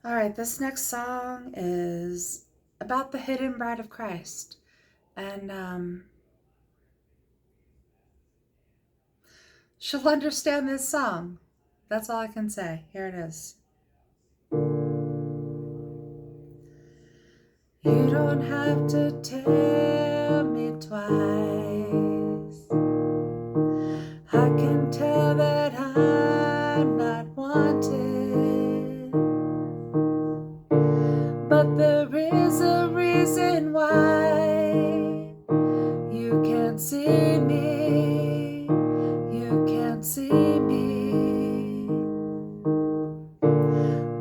All right, this next song is about the hidden bride of Christ. And she'll understand this song. That's all I can say. Here it is. You don't have to tell me twice. I can tell that I'm not wanted. But there is a reason why you can't see me. You can't see me.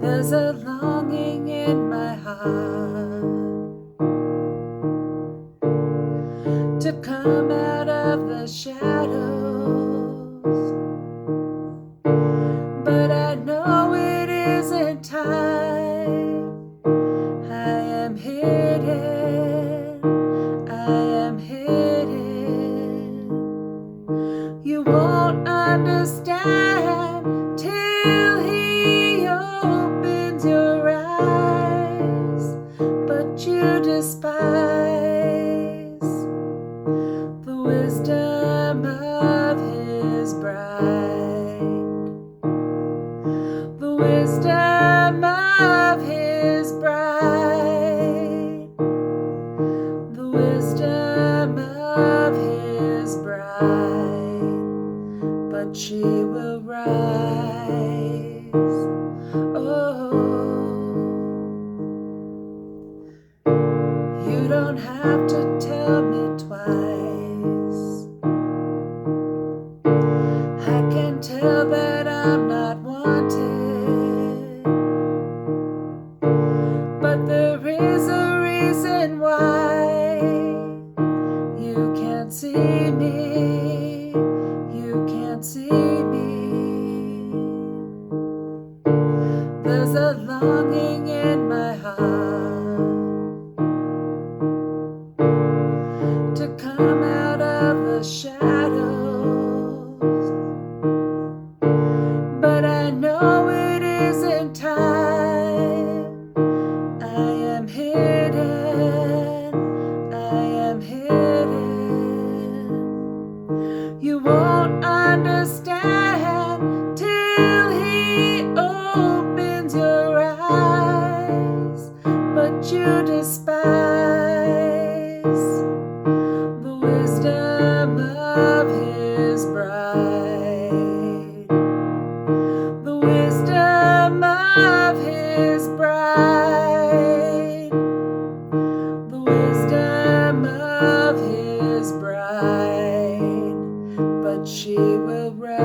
There's a longing in my heart to come out of the shadows, but I know it isn't time. I am hidden, I am hidden. You won't understand till he opens your eyes, but you despise the wisdom of his bride, the wisdom of his bride, the wisdom of his bride, but she will rise. Oh, you don't have to tell me twice. I can tell that I'm not wanted, but there is a reason why you can't see me. You can't see me. There's a longing in my heart to come out of the shadows, but I know it isn't time. I am hidden, I am hidden. You won't understand till he opens your eyes, but you despise the wisdom of his bride, the wisdom of his bride, the wisdom of his bride, but she will rise.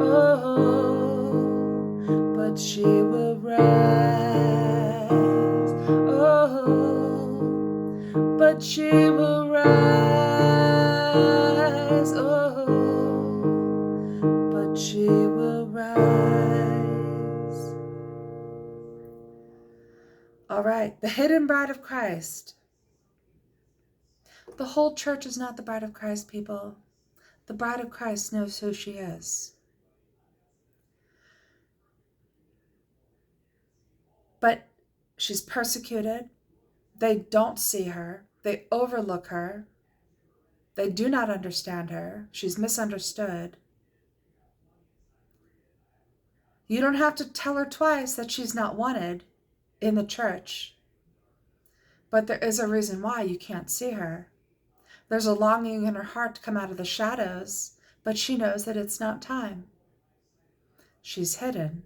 Oh, but she will rise. Oh, but she will rise. Oh, but she will rise. All right, the hidden bride of Christ. The whole church is not the bride of Christ, people. The bride of Christ knows who she is. But she's persecuted. They don't see her. They overlook her. They do not understand her. She's misunderstood. You don't have to tell her twice that she's not wanted in the church. But there is a reason why you can't see her. There's a longing in her heart to come out of the shadows, but she knows that it's not time. She's hidden.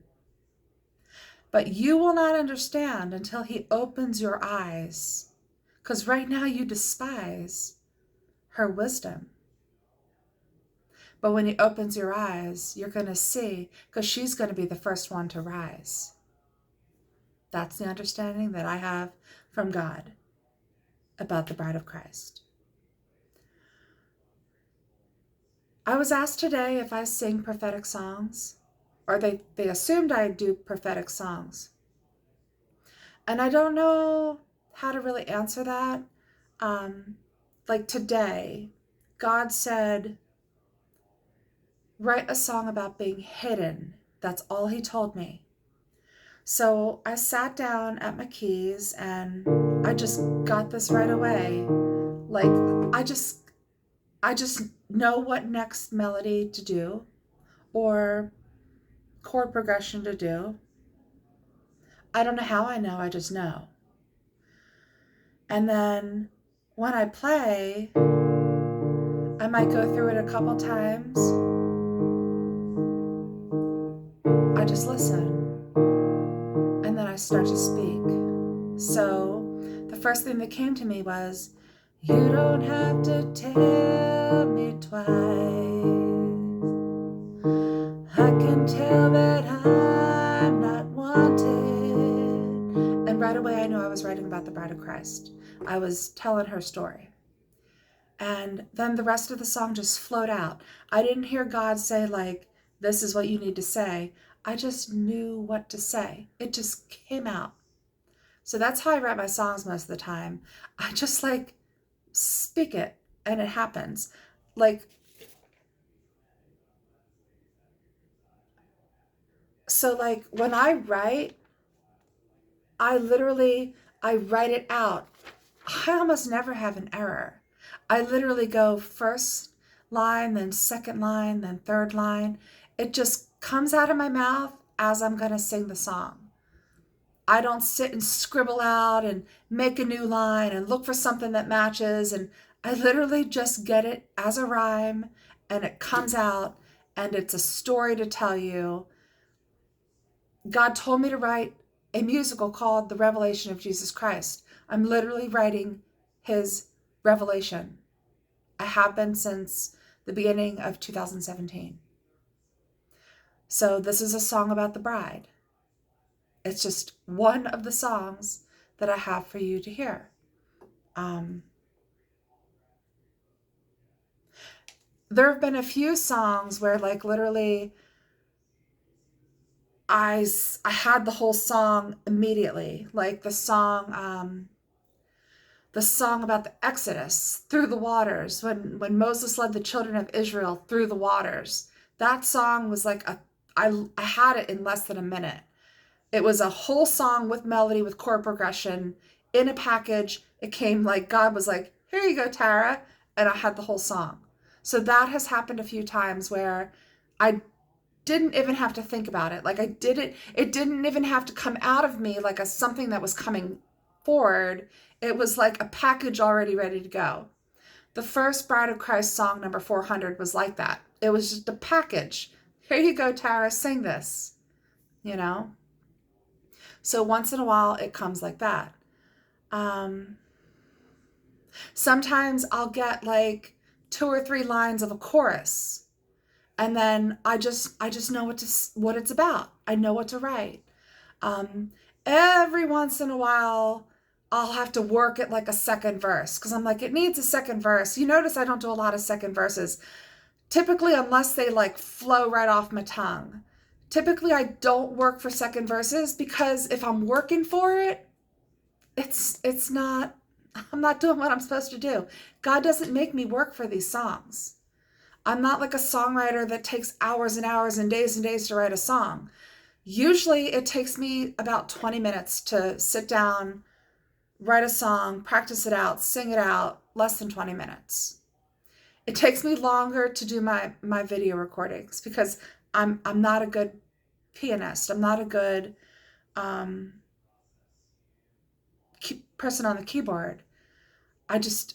But you will not understand until he opens your eyes, because right now you despise her wisdom. But when he opens your eyes, you're going to see, because she's going to be the first one to rise. That's the understanding that I have from God about the bride of Christ. I was asked today if I sing prophetic songs, or they assumed I do prophetic songs. And I don't know how to really answer that. Like today, God said, write a song about being hidden. That's all he told me. So I sat down at my keys and I just got this right away. Like I just know what next melody to do or chord progression to do. I don't know how I know, I just know. And then when I play, I might go through it a couple times. I just listen. And then I start to speak. So the first thing that came to me was, you don't have to tell me twice. I can tell that I'm not wanted. And right away I knew I was writing about the bride of Christ. I was telling her story. And then the rest of the song just flowed out. I didn't hear God say, like, this is what you need to say. I just knew what to say. It just came out. So that's how I write my songs most of the time. I just like speak it and it happens. Like, so like when I write, I write it out. I almost never have an error. I literally go first line, then second line, then third line. It just comes out of my mouth as I'm going to sing the song. I don't sit and scribble out and make a new line and look for something that matches. And I literally just get it as a rhyme and it comes out and it's a story to tell you. God told me to write a musical called The Revelation of Jesus Christ. I'm literally writing his revelation. I have been since the beginning of 2017. So this is a song about the bride. It's just one of the songs that I have for you to hear. There have been a few songs where like literally I had the whole song immediately, like the song about the Exodus through the waters, when Moses led the children of Israel through the waters. That song was like I had it in less than a minute. It was a whole song with melody, with chord progression in a package. It came like God was like, here you go, Tara. And I had the whole song. So that has happened a few times where I didn't even have to think about it. Like it didn't even have to come out of me like something that was coming forward. It was like a package already ready to go. The first Bride of Christ song, number 400, was like that. It was just a package. Here you go, Tara, sing this, you know? So once in a while, it comes like that. Sometimes I'll get like 2 or 3 lines of a chorus, and then I just know what it's about. I know what to write. Every once in a while, I'll have to work at like a second verse because I'm like, it needs a second verse. You notice I don't do a lot of second verses, typically, unless they like flow right off my tongue. Typically, I don't work for second verses because if I'm working for it, it's not, I'm not doing what I'm supposed to do. God doesn't make me work for these songs. I'm not like a songwriter that takes hours and hours and days to write a song. Usually it takes me about 20 minutes to sit down, write a song, practice it out, sing it out, less than 20 minutes. It takes me longer to do my video recordings because I'm not a good pianist. I'm not a good person on the keyboard. I'm just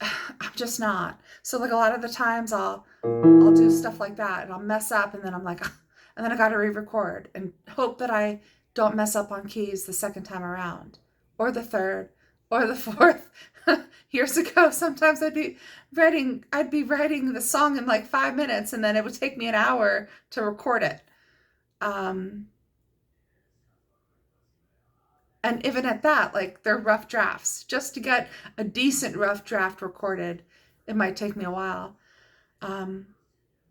not. So like a lot of the times I'll do stuff like that and I'll mess up and then I'm like, and then I got to re-record and hope that I don't mess up on keys the second time around or the third or the fourth. Years ago, sometimes I'd be writing the song in like 5 minutes and then it would take me an hour to record it. And even at that, like they're rough drafts. Just to get a decent rough draft recorded, it might take me a while.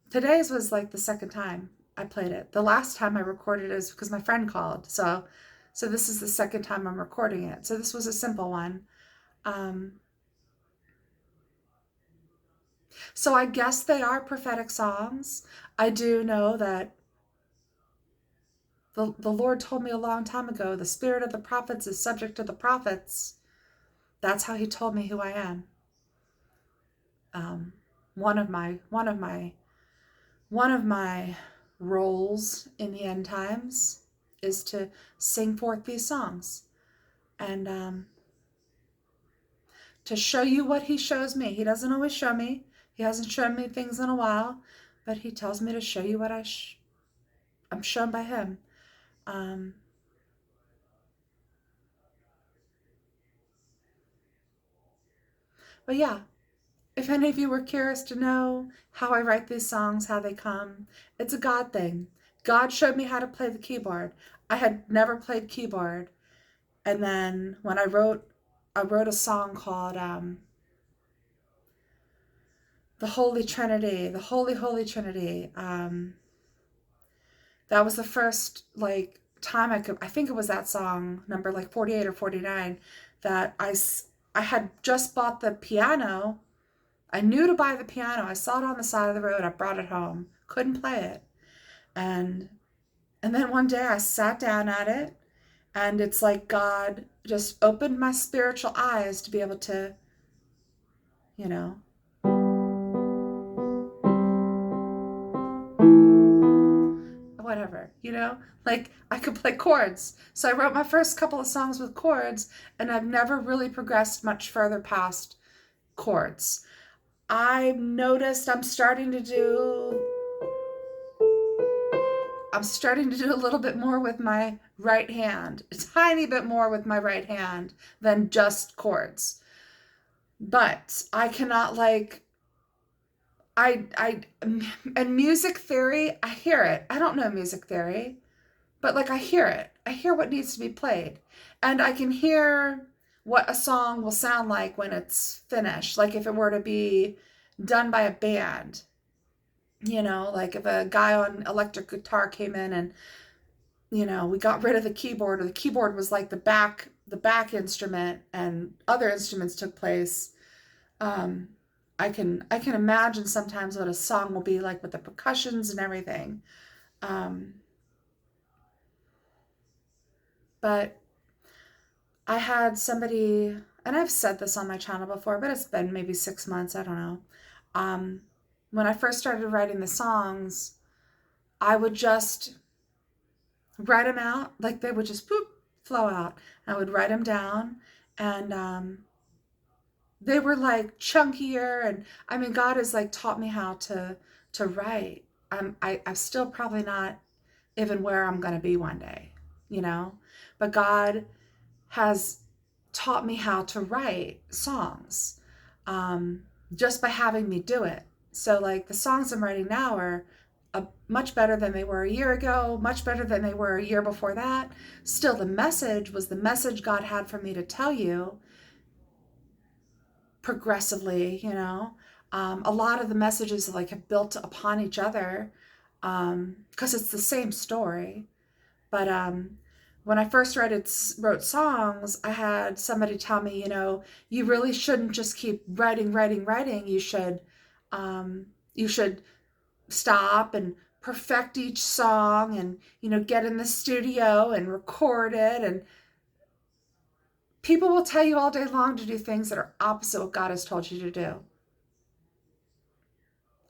Today's was like the second time I played it. The last time I recorded it is because my friend called. So this is the second time I'm recording it. So this was a simple one. So I guess they are prophetic songs. I do know that the Lord told me a long time ago, the spirit of the prophets is subject to the prophets. That's how he told me who I am. One of my roles in the end times is to sing forth these songs and to show you what he shows me. He doesn't always show me. He hasn't shown me things in a while, but he tells me to show you what I'm shown by him. But yeah, if any of you were curious to know how I write these songs, how they come, it's a God thing. God showed me how to play the keyboard. I had never played keyboard. And then when I wrote a song called The Holy Trinity, the Holy, Holy Trinity. That was the first time I think it was that song, number 48 or 49, that I had just bought the piano. I knew to buy the piano. I saw it on the side of the road. I brought it home. Couldn't play it. And then one day I sat down at it, and it's like God just opened my spiritual eyes to be able to, whatever, like I could play chords. So I wrote my first couple of songs with chords, and I've never really progressed much further past chords. I've noticed I'm starting to do a little bit more with my right hand, a tiny bit more with my right hand than just chords. But I cannot and music theory, I hear it. I don't know music theory, but I hear it. I hear what needs to be played. And I can hear what a song will sound like when it's finished. Like if it were to be done by a band, like if a guy on electric guitar came in and, we got rid of the keyboard, or the keyboard was like the back instrument and other instruments took place. I can imagine sometimes what a song will be like with the percussions and everything. But I had somebody, and I've said this on my channel before, but it's been maybe 6 months, I don't know. When I first started writing the songs, I would just write them out, like they would just flow out. I would write them down, and they were chunkier, and I mean, God has taught me how to write. I'm still probably not even where I'm going to be one day, but God has taught me how to write songs, just by having me do it. So the songs I'm writing now are much better than they were a year ago, much better than they were a year before that. Still, the message was the message God had for me to tell you progressively, a lot of the messages have built upon each other, because it's the same story. But when I first wrote songs, I had somebody tell me, you really shouldn't just keep writing. You should stop and perfect each song and, get in the studio and record it. And people will tell you all day long to do things that are opposite what God has told you to do.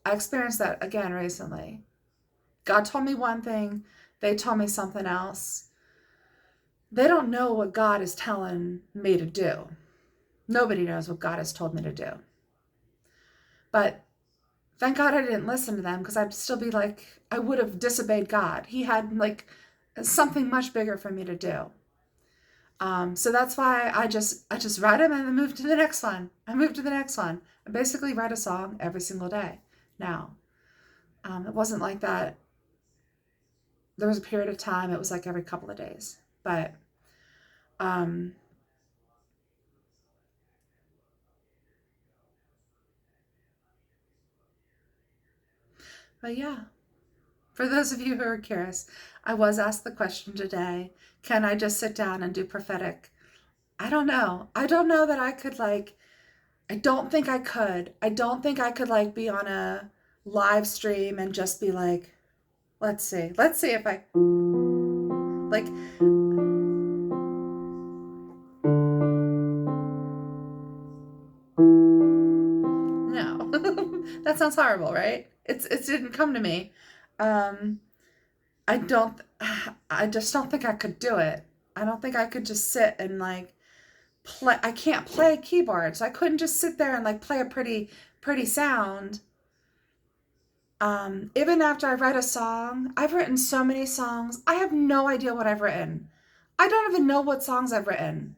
I experienced that again recently. God told me one thing, they told me something else. They don't know what God is telling me to do. Nobody knows what God has told me to do. But thank God I didn't listen to them, because I'd still be I would have disobeyed God. He had something much bigger for me to do. So that's why I just write them and then move to the next one. I basically write a song every single day now. It wasn't like that. There was a period of time, it was every couple of days. But yeah, for those of you who are curious, I was asked the question today, can I just sit down and do prophetic? I don't know. I don't know that I could I don't think I could. I don't think I could be on a live stream and just be let's see if I, Like, no. That sounds horrible, right? It didn't come to me. Um, I don't, I just don't think I could do it. I don't think I could just sit and like play. I can't play keyboard, so I couldn't just sit there and like play a pretty sound. Even after I write a song, I've written so many songs. I have no idea what I've written. I don't even know what songs I've written.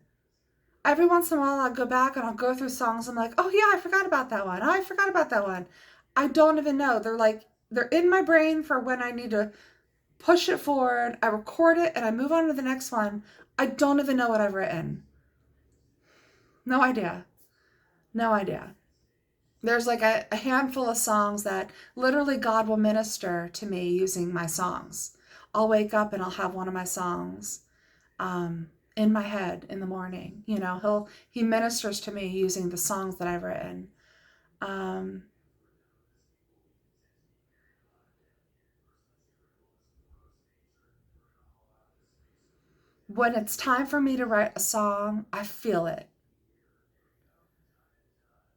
Every once in a while, I'll go back and I'll go through songs. I'm like, oh yeah, I forgot about that one. Oh, I forgot about that one. I don't even know. They're in my brain for when I need to push it forward. I record it and I move on to the next one. I don't even know what I've written. No idea. No idea. There's like a handful of songs that literally God will minister to me using my songs. I'll wake up and I'll have one of my songs in my head in the morning. You know, he ministers to me using the songs that I've written. When it's time for me to write a song, I feel it.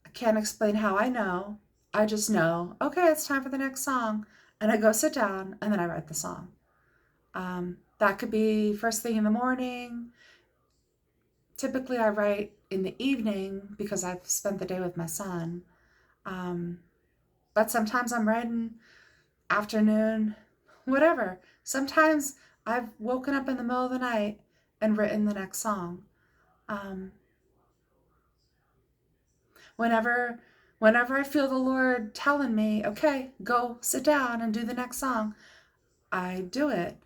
I can't explain how I know. I just know, okay, it's time for the next song. And I go sit down and then I write the song. That could be first thing in the morning. Typically, I write in the evening because I've spent the day with my son. But sometimes I'm writing afternoon, whatever. Sometimes I've woken up in the middle of the night and written the next song. Um, whenever whenever I feel the Lord telling me, okay, go sit down and do the next song, I do it.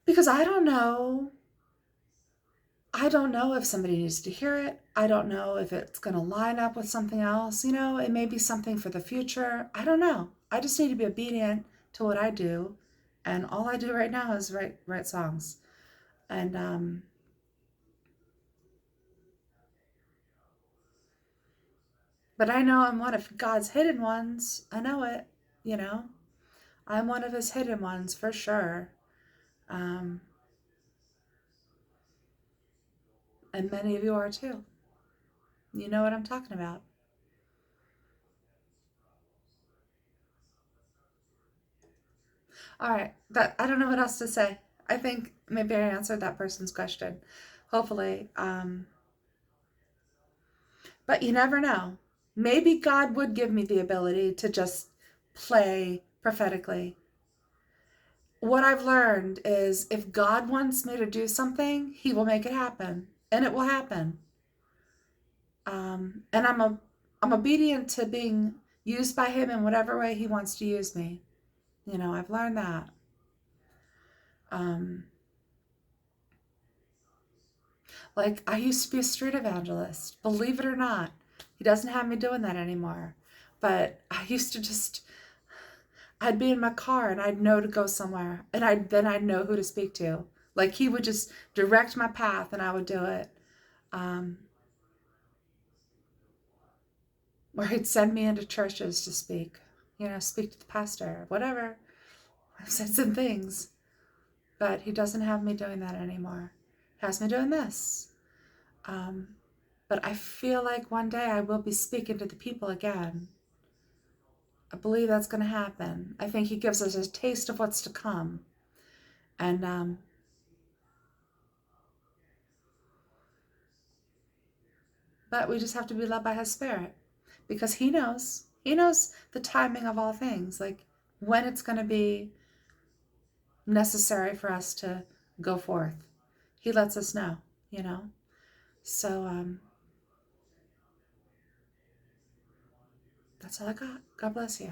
Because I don't know if somebody needs to hear it. I don't know if it's going to line up with something else. You know, it may be something for the future. I don't know. I just need to be obedient to what I do. And all I do right now is write songs. And but I know I'm one of God's hidden ones. I know it, you know. I'm one of his hidden ones for sure. Um, and many of you are too. You know what I'm talking about. All right, that I don't know what else to say. I think maybe I answered that person's question. Hopefully. But you never know. Maybe God would give me the ability to just play prophetically. What I've learned is if God wants me to do something, he will make it happen. And it will happen. And I'm obedient to being used by him in whatever way he wants to use me. You know, I've learned that. Um, like I used to be a street evangelist, believe it or not. He doesn't have me doing that anymore. But I used to just I'd be in my car and I'd know to go somewhere and I'd know who to speak to. Like he would just direct my path and I would do it. Um, or he'd send me into churches to speak, you know, speak to the pastor, whatever. I've said some things, but he doesn't have me doing that anymore. He has me doing this. Um, but I feel like one day I will be speaking to the people again. I believe that's going to happen. I think he gives us a taste of what's to come. And but we just have to be led by his spirit because he knows. He knows the timing of all things, like when it's going to be necessary for us to go forth. He lets us know, you know. So that's all I got. God bless you.